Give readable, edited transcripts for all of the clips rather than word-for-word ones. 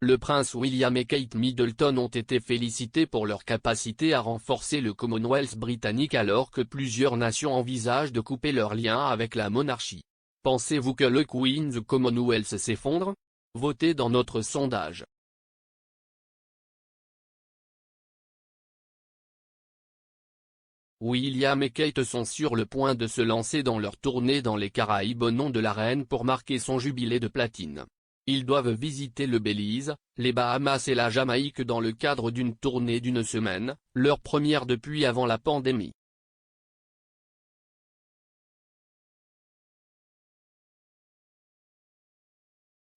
Le prince William et Kate Middleton ont été félicités pour leur capacité à renforcer le Commonwealth britannique alors que plusieurs nations envisagent de couper leurs liens avec la monarchie. Pensez-vous que le Queen's Commonwealth s'effondre? Votez dans notre sondage. William et Kate sont sur le point de se lancer dans leur tournée dans les Caraïbes au nom de la reine pour marquer son jubilé de platine. Ils doivent visiter le Belize, les Bahamas et la Jamaïque dans le cadre d'une tournée d'une semaine, leur première depuis avant la pandémie.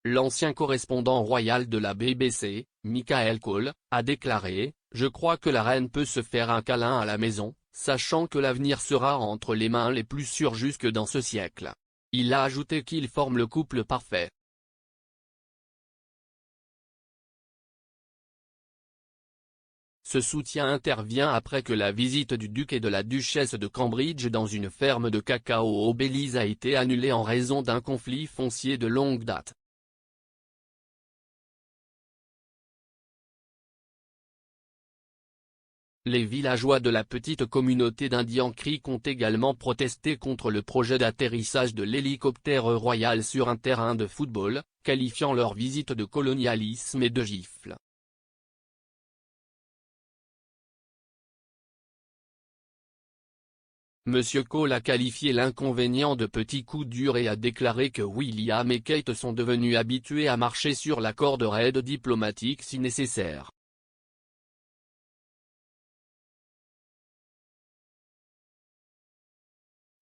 L'ancien correspondant royal de la BBC, Michael Cole, a déclaré « Je crois que la reine peut se faire un câlin à la maison, sachant que l'avenir sera entre les mains les plus sûres jusque dans ce siècle. » Il a ajouté qu'ils forment le couple parfait. Ce soutien intervient après que la visite du duc et de la duchesse de Cambridge dans une ferme de cacao au Belize a été annulée en raison d'un conflit foncier de longue date. Les villageois de la petite communauté d'Indian Creek ont également protesté contre le projet d'atterrissage de l'hélicoptère royal sur un terrain de football, qualifiant leur visite de colonialisme et de gifle. Monsieur Cole a qualifié l'inconvénient de petit coup dur et a déclaré que William et Kate sont devenus habitués à marcher sur la corde raide diplomatique si nécessaire.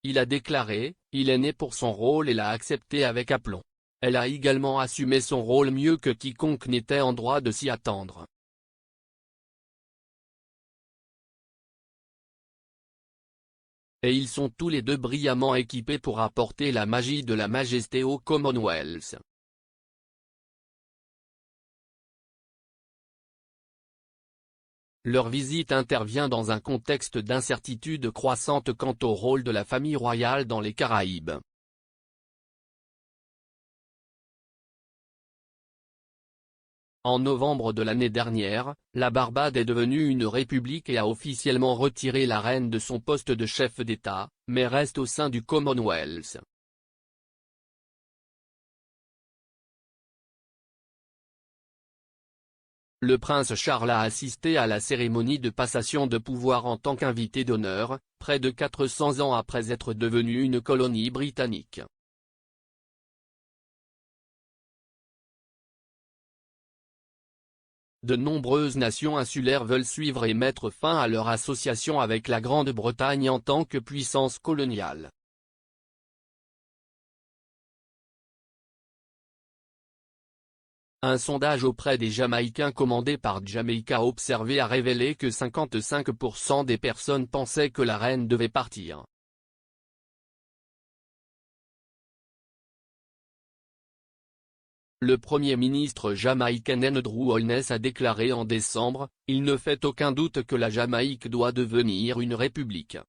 Il a déclaré, il est né pour son rôle et l'a accepté avec aplomb. Elle a également assumé son rôle mieux que quiconque n'était en droit de s'y attendre. Et ils sont tous les deux brillamment équipés pour apporter la magie de la majesté au Commonwealth. Leur visite intervient dans un contexte d'incertitude croissante quant au rôle de la famille royale dans les Caraïbes. En novembre de l'année dernière, la Barbade est devenue une république et a officiellement retiré la reine de son poste de chef d'État, mais reste au sein du Commonwealth. Le prince Charles a assisté à la cérémonie de passation de pouvoir en tant qu'invité d'honneur, près de 400 ans après être devenu une colonie britannique. De nombreuses nations insulaires veulent suivre et mettre fin à leur association avec la Grande-Bretagne en tant que puissance coloniale. Un sondage auprès des Jamaïcains commandé par Jamaica Observer a révélé que 55% des personnes pensaient que la reine devait partir. Le Premier ministre jamaïcain Andrew Holness a déclaré en décembre « Il ne fait aucun doute que la Jamaïque doit devenir une république.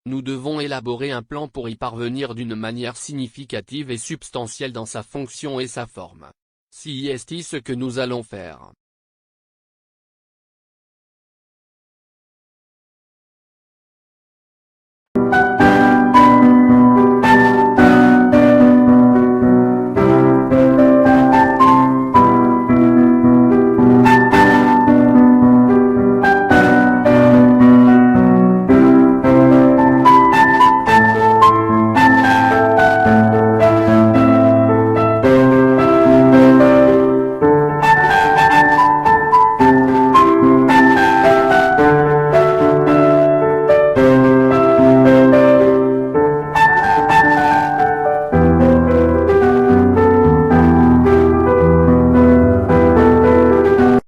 Nous devons élaborer un plan pour y parvenir d'une manière significative et substantielle dans sa fonction et sa forme. C'est ce que nous allons faire. »